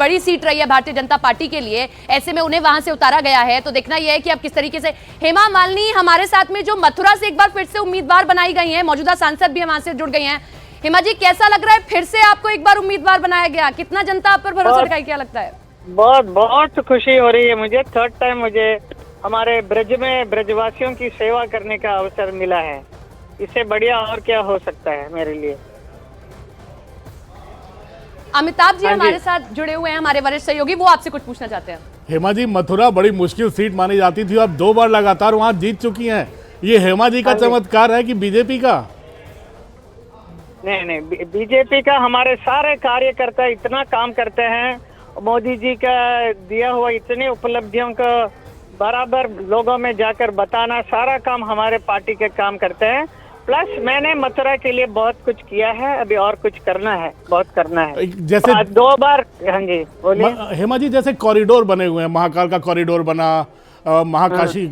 बड़ी सीट रही है भारतीय जनता पार्टी के लिए, ऐसे में उन्हें वहां से उतारा गया है। तो देखना यह है कि अब किस तरीके से हेमा मालिनी हमारे साथ में जो मथुरा से एक बार फिर से उम्मीदवार बनाई गई हैं, मौजूदा सांसद भी वहां से जुड़ गई हैं। हेमा जी, कैसा लग रहा है फिर से आपको एक बार उम्मीदवार बनाया गया? कितना जनता आप पर भरोसा रखा है, क्या लगता है? बहुत बहुत खुशी हो रही है मुझे। थर्ड टाइम मुझे हमारे ब्रज में ब्रजवासियों की सेवा करने का अवसर मिला है। इससे बढ़िया और क्या हो सकता है मेरे लिए। अमिताभ जी हमारे साथ जुड़े हुए हैं, हमारे वरिष्ठ सहयोगी, वो आपसे कुछ पूछना चाहते हैं। हेमा जी, मथुरा बड़ी मुश्किल सीट मानी जाती थी, अब 2 बार लगातार वहां जीत चुकी हैं। ये हेमा जी का चमत्कार है कि बीजेपी का? नहीं, बीजेपी का। हमारे सारे कार्यकर्ता इतना काम करते हैं, मोदी जी का दिया हुआ इतनी उपलब्धियों को बराबर लोगों में जाकर बताना, सारा काम हमारे पार्टी के काम करते हैं। प्लस मैंने मथुरा के लिए बहुत कुछ किया है, अभी और कुछ करना है, बहुत करना है। जैसे 2 बार। हाँ जी बोलिए। हेमा जी, जैसे कॉरिडोर बने हुए हैं, महाकाल का कॉरिडोर बना, महाकाशी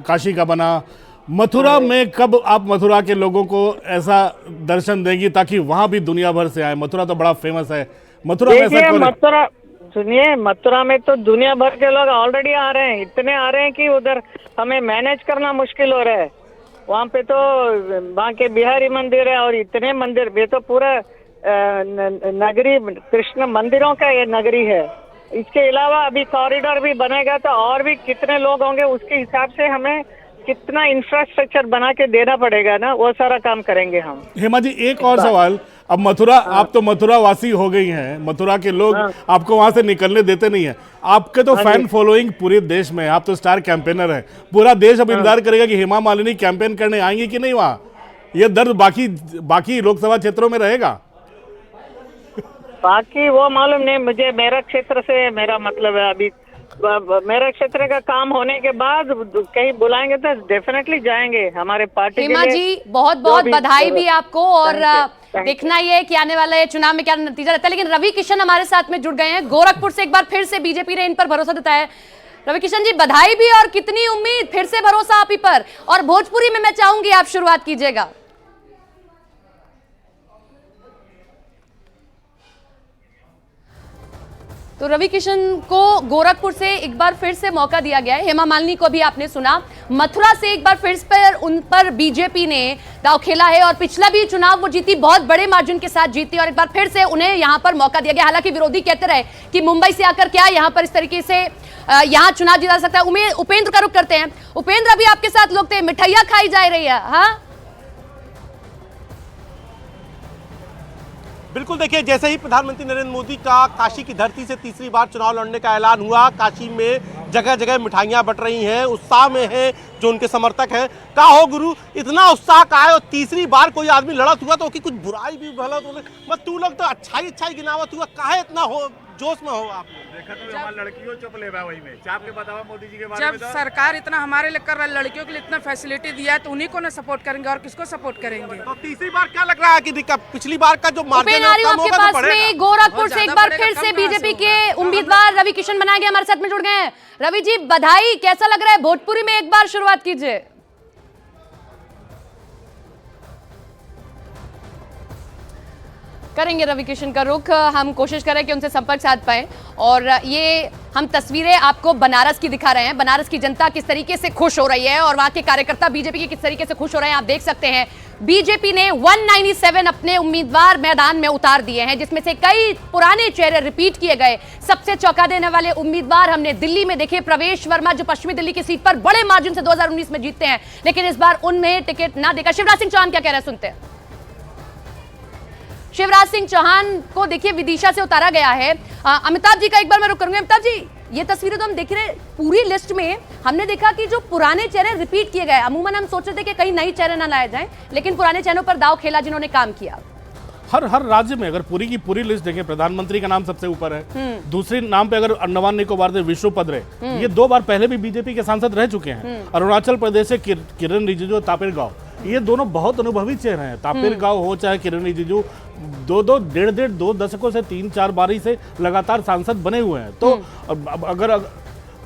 काशी का बना, मथुरा में कब आप मथुरा के लोगों को ऐसा दर्शन देंगी ताकि वहां भी दुनिया भर से आए? मथुरा तो बड़ा फेमस है। मथुरा में मथुरा सुनिए, मथुरा में तो दुनिया भर के लोग ऑलरेडी आ रहे हैं, इतने आ रहे हैं कि उधर हमें मैनेज करना मुश्किल हो रहा है। वहाँ पे तो वहाँ के बिहारी मंदिर है और इतने मंदिर, ये तो पूरा नगरी कृष्ण मंदिरों का ये नगरी है। इसके अलावा अभी कॉरिडोर भी बनेगा तो और भी कितने लोग होंगे, उसके हिसाब से हमें कितना इंफ्रास्ट्रक्चर बना के देना पड़ेगा ना, वो सारा काम करेंगे हम। हेमा जी, एक और सवाल। अब मथुरा, आप तो मथुरा वासी हो गई हैं, मथुरा के लोग आपको वहां से निकलने देते नहीं है। आपके तो फैन फॉलोइंग पूरे देश में है, आप तो स्टार कैंपेनर हैं। पूरा देश अब इंतजार करेगा कि हेमा मालिनी कैंपेन करने आएंगी कि नहीं वहां। ये दर्द बाकी लोकसभा क्षेत्रों में रहेगा? बाकी वो मालूम नहीं मुझे, मेरा क्षेत्र से मेरा मतलब है। अभी मेरा क्षेत्र का काम होने के बाद कहीं बुलाएंगे तो डेफिनेटली जाएंगे हमारे पार्टी के लिए। हेमा जी, बहुत बहुत बधाई भी आपको, और देखना ये है कि आने वाले चुनाव में क्या नतीजा रहता है। लेकिन रवि किशन हमारे साथ में जुड़ गए हैं गोरखपुर से। एक बार फिर से बीजेपी ने इन पर भरोसा जताया है। रवि किशन जी, बधाई भी और कितनी उम्मीद, फिर से भरोसा आप ही पर। और भोजपुरी में मैं चाहूंगी आप शुरुआत कीजिएगा। तो रवि किशन को गोरखपुर से एक बार फिर से मौका दिया गया है। हेमा मालिनी को भी आपने सुना, मथुरा से एक बार फिर से उन पर बीजेपी ने दांव खेला है और पिछला भी चुनाव वो जीती, बहुत बड़े मार्जिन के साथ जीती, और एक बार फिर से उन्हें यहां पर मौका दिया गया। हालांकि विरोधी कहते रहे कि मुंबई से आकर क्या यहां पर इस तरीके से यहां चुनाव जीता सकता है। उपेंद्र का रुख करते हैं। उपेंद्र, अभी आपके साथ लोग थे, मिठाइयां खाई जा रही है। हाँ बिल्कुल, देखिए, जैसे ही प्रधानमंत्री नरेंद्र मोदी का काशी की धरती से तीसरी बार चुनाव लड़ने का ऐलान हुआ, काशी में जगह जगह मिठाइयां बट रही हैं, उत्साह में है जो उनके समर्थक हैं। का हो गुरु, इतना उत्साह का है, और तीसरी बार कोई आदमी लड़त हुआ तो कुछ बुराई भी भला तो मत, तू लोग तो अच्छाई गिनावत हुआ, काहे इतना हो जोश में हो आप? देखा तो हमारी लड़कियों चुप ले वही में चाप के बतावा मोदी जी के बारे में। जब सरकार इतना हमारे लिए कर रहा है, लड़कियों के लिए इतना फैसिलिटी दिया है, तो उन्हीं को ना सपोर्ट करेंगे और किसको सपोर्ट करेंगे? तो तीसरी बार क्या लग रहा है कि पिछली बार का जो मार्जिन है कम होगा तो बढ़ेगा? गोरखपुर से एक बार फिर से बीजेपी के उम्मीदवार रवि किशन बनाए गए, हमारे साथ में जुड़ गए हैं। रवि जी, बधाई। कैसा लग रहा है? भोजपुरी में एक बार शुरुआत कीजिए। करेंगे रवि किशन का रुख, हम कोशिश करें कि उनसे संपर्क साध पाएं। और ये हम तस्वीरें आपको बनारस की दिखा रहे हैं, बनारस की जनता किस तरीके से खुश हो रही है और वहां के कार्यकर्ता बीजेपी के किस तरीके से खुश हो रहे हैं, आप देख सकते हैं। बीजेपी ने 197 अपने उम्मीदवार मैदान में उतार दिए हैं, जिसमें से कई पुराने चेहरे रिपीट किए गए। सबसे चौंका देने वाले उम्मीदवार हमने दिल्ली में देखे, प्रवेश वर्मा, जो पश्चिमी दिल्ली की सीट पर बड़े मार्जिन से 2019 में जीतते हैं, लेकिन इस बार उन्हें टिकट ना देकर शिवराज सिंह चौहान क्या कह रहे हैं, सुनते हैं। शिवराज सिंह चौहान को देखिए विदिशा से उतारा गया है। अमिताभ जी का एक बार मैं रुक करूंगा। अमिताभ जी, ये तस्वीरें तो हम देख रहे हैं, पूरी लिस्ट में हमने देखा कि जो पुराने चेहरे रिपीट किए गए। अमूमन हम सोच रहे थे कि कहीं नए चेहरे ना लाए जाएं, लेकिन पुराने चेहरों पर दांव खेला जिन्होंने काम किया। हर राज्य में अगर पूरी की पूरी लिस्ट देखें, प्रधानमंत्री का नाम सबसे ऊपर है। दूसरे नाम पे अगर अंडमान निकोबार से विश्व पदरे, ये 2 बार पहले भी बीजेपी के सांसद रह चुके हैं। अरुणाचल प्रदेश से किरण रिजिजू, तापिर गांव, ये दोनों बहुत अनुभवी चेहरे हैं। तापिर गांव हो चाहे किरण रिजिजू, डेढ़ 2 दशकों से 3-4 बारी से लगातार सांसद बने हुए हैं। तो अगर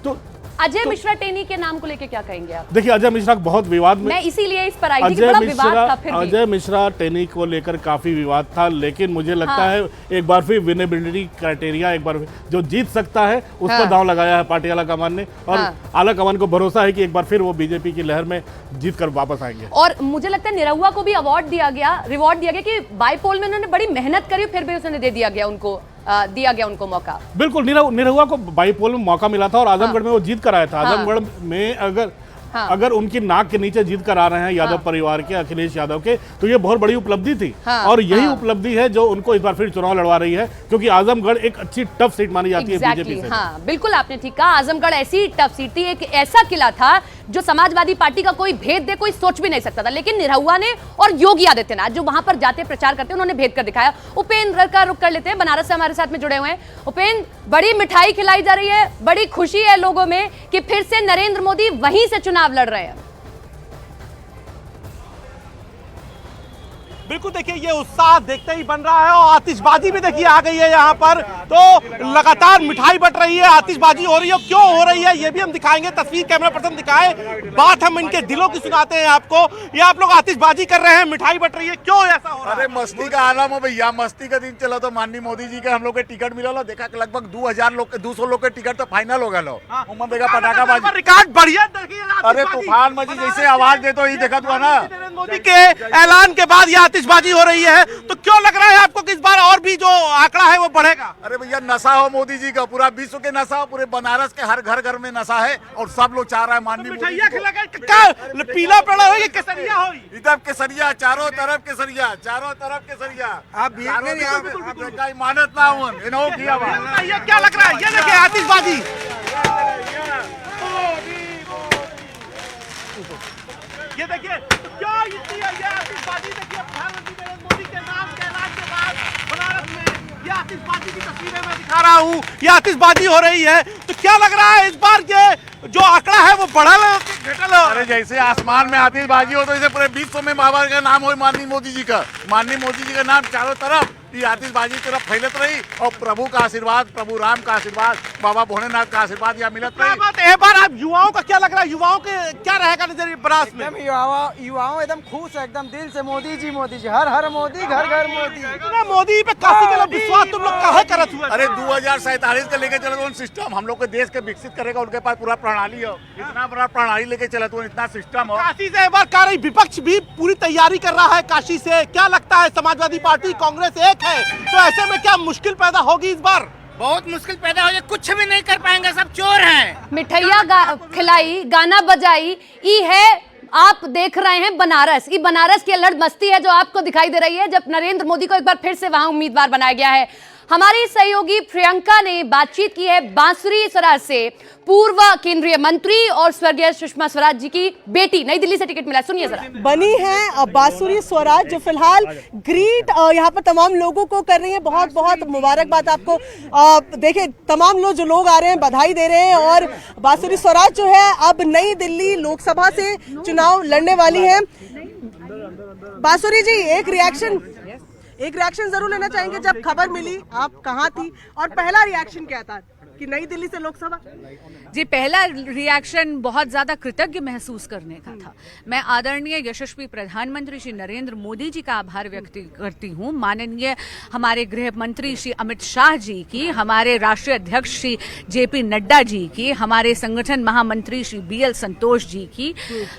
तो अजय मिश्रा टेनी के नाम को लेके क्या कहेंगे आप? देखिए, अजय मिश्रा बहुत विवाद में, मैं इसीलिए इस पर आई थी कि बड़ा विवाद था। फिर भी अजय मिश्रा टेनी को लेकर काफी विवाद था, लेकिन मुझे लगता है एक बार फिर विनेबिलिटी क्राइटेरिया, एक बार जो जीत सकता है उस पर दांव लगाया है पार्टी आला कमान ने, और आला कमान को भरोसा है कि एक बार फिर वो बीजेपी की लहर में जीत कर वापस आएंगे। और मुझे लगता है निरहुआ को भी रिवॉर्ड दिया गया कि बाईपोल में उन्होंने बड़ी मेहनत करी, फिर भी उसने दे दिया गया उनको मौका। बिल्कुल, निरहुआ को बाईपोल में मौका मिला था और आजमगढ़ में वो जीत कर आया था। आजमगढ़ में अगर उनकी नाक के नीचे जीत कर आ रहे हैं यादव परिवार के, अखिलेश यादव के, तो ये बहुत बड़ी उपलब्धि थी। और यही उपलब्धि है जो उनको इस बार फिर चुनाव लड़वा रही है, क्योंकि आजमगढ़ एक अच्छी टफ सीट मानी जाती है बीजेपी से। हाँ, बिल्कुल आपने ठीक कहा, आजमगढ़ ऐसी टफ सीट थी, एक ऐसा किला था जो समाजवादी पार्टी का कोई भेद दे कोई सोच भी नहीं सकता था, लेकिन निरहुआ ने और योगी आदित्यनाथ जो वहां पर जाते प्रचार करते उन्होंने भेद कर दिखाया। उपेंद्र का रुख कर लेते हैं, बनारस से हमारे साथ में जुड़े हुए हैं। उपेंद्र, बड़ी मिठाई खिलाई जा रही है, बड़ी खुशी है लोगों में कि फिर से नरेंद्र मोदी वहीं से चुनाव लड़ रहे हैं। बिल्कुल, देखिए ये उत्साह देखते ही बन रहा है और आतिशबाजी भी देखिए आ गई है यहाँ पर, तो लगातार मिठाई बट रही है, आतिशबाजी हो रही है। क्यों हो रही है ये भी हम दिखाएंगे, तस्वीर कैमरा पर्सन दिखाए, बात हम इनके दिलों की सुनाते हैं आपको। ये आप लोग आतिशबाजी कर रहे हैं, मिठाई बट रही है, क्यों ऐसा हो रहा है? अरे मस्ती का आलम हो भैया, मस्ती का दिन चला तो माननीय मोदी जी के हम लोग के टिकट मिला, देखा कि लगभग 200 लोग के टिकट तो फाइनल हो गए। देखा पटाखाबाजी, रिकॉर्ड बढ़िया देखिए। अरे तूफान मची, जैसे आवाज दे तो ही देखा था ना। नरेंद्र मोदी के ऐलान के बाद ये आतिशबाजी हो रही है, तो क्यों लग रहा है आपको कि इस बार और भी जो आंकड़ा है वो बढ़ेगा? अरे भैया, नशा हो मोदी जी का, पूरा विश्व के नशा हो, पूरे बनारस के हर घर में नशा है और सब लोग चाह रहा है माननीय मोदी जी को। पीला पड़ा हो कि केसरिया हो? इधर केसरिया, चारों तरफ केसरिया, चारों तरफ केसरिया। आप मानत ना हो ये क्या लग रहा है? ये देखिए आतिशबाजी, ये देखिए क्या इतनी है, ये आतिशबाजी देखिए। प्रधानमंत्री नरेंद्र मोदी के नाम के ऐलान के बाद बनारस में ये आतिशबाजी की तस्वीरें मैं दिखा रहा हूँ, ये आतिशबाजी हो रही है। तो क्या लग रहा है इस बार के जो आंकड़ा है वो बढ़ल घटल? अरे जैसे आसमान में आतिशबाजी हो तो इसे पूरे विश्व में बाबा का नाम हो, माननीय मोदी जी का, माननीय मोदी जी का नाम चारों तरफ ये आतिशबाजी की तरफ फैलत रही और प्रभु का आशीर्वाद, प्रभु राम का आशीर्वाद, बाबा भोलेनाथ का आशीर्वाद यहाँ मिलत रही। बात एक बार आप युवाओं का क्या लग रहा है, युवाओं के क्या रहेगा नजरिए बनारस में? युवाओं एकदम खुश है, एकदम दिल से मोदी जी हर हर मोदी, घर घर मोदी। मोदी पे काफी गलत विश्वास तुम लोग काहे करत हुए? अरे 2047 का लेके चलत हुआ सिस्टम, हम लोग के देश के विकसित करेगा, उनके पास पूरा प्रणाली हो, इतना बड़ा प्रणाली लेके चलत हुआ, इतना सिस्टम हो। काशी से एक बार कह रही, विपक्ष भी पूरी तैयारी कर रहा है काशी से, क्या लगता है? समाजवादी पार्टी कांग्रेस एक है, तो ऐसे में क्या मुश्किल पैदा होगी इस बार? बहुत मुश्किल पैदा हो जाए, कुछ भी नहीं कर पाएंगे, सब चोर हैं। मिठाइया खिलाई, गाना बजाई, ई है आप देख रहे हैं बनारस, ये बनारस की अल्हड़ मस्ती है जो आपको दिखाई दे रही है जब नरेंद्र मोदी को एक बार फिर से वहां उम्मीदवार बनाया गया है। हमारी सहयोगी प्रियंका ने बातचीत की है बांसुरी स्वराज से, पूर्व केंद्रीय मंत्री और स्वर्गीय सुषमा स्वराज जी की बेटी, नई दिल्ली से टिकट मिला, सुनिए जरा। बनी है बांसुरी स्वराज जो फिलहाल ग्रीट यहाँ पर तमाम लोगों को कर रही है। बहुत बहुत मुबारकबाद आपको। देखिए तमाम लोग जो लोग आ रहे हैं बधाई दे रहे हैं, और बांसुरी स्वराज जो है अब नई दिल्ली लोकसभा से चुनाव लड़ने वाली है। बांसुरी जी, एक रिएक्शन जरूर लेना चाहेंगे, जब खबर मिली आप कहाँ थी और पहला रिएक्शन क्या था कि नई दिल्ली से लोकसभा? जी, पहला रिएक्शन बहुत ज़्यादा कृतज्ञ महसूस करने का था। मैं आदरणीय यशस्वी प्रधानमंत्री श्री नरेंद्र मोदी जी का आभार व्यक्त करती हूँ, माननीय हमारे गृह मंत्री श्री अमित शाह जी की, हमारे राष्ट्रीय अध्यक्ष श्री JP नड्डा जी की, हमारे संगठन महामंत्री श्री BL संतोष जी की,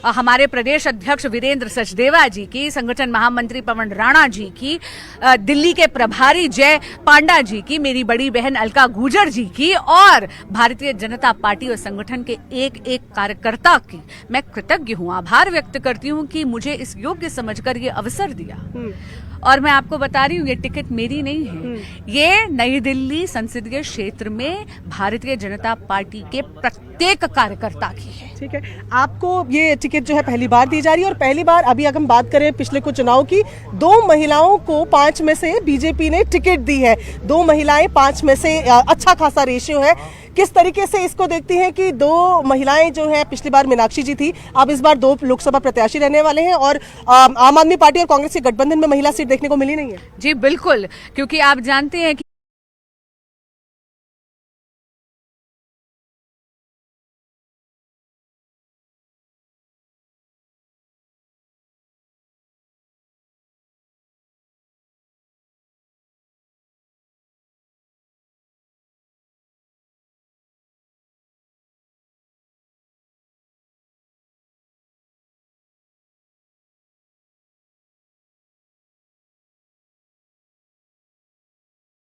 हमारे प्रदेश अध्यक्ष वीरेंद्र सचदेवा जी की, संगठन महामंत्री पवन राणा जी की, दिल्ली के प्रभारी जय पांडा जी की, मेरी बड़ी बहन अलका गुर्जर जी की, और भारतीय जनता पार्टी और संगठन के एक एक कार्यकर्ता की मैं कृतज्ञ हूँ, आभार व्यक्त करती हूँ कि मुझे इस योग्य समझकर ये अवसर दिया। और मैं आपको बता रही हूँ ये टिकट मेरी नहीं है, ये नई दिल्ली संसदीय क्षेत्र में भारतीय जनता पार्टी के प्रत्येक कार्यकर्ता की है। ठीक है, आपको ये टिकट जो है पहली बार दी जा रही है, और पहली बार अभी अगर हम बात करें पिछले कुछ चुनाव की, 2 महिलाओं को 5 में से बीजेपी ने टिकट दी है। 2 महिलाएं 5 में से अच्छा खासा रेशियो है। किस तरीके से इसको देखती हैं कि 2 महिलाएं जो है, पिछली बार मीनाक्षी जी थी, अब इस बार 2 लोकसभा प्रत्याशी रहने वाले हैं, और आम आदमी पार्टी और कांग्रेस के गठबंधन में महिला सीट देखने को मिली नहीं है? जी बिल्कुल, क्योंकि आप जानते हैं कि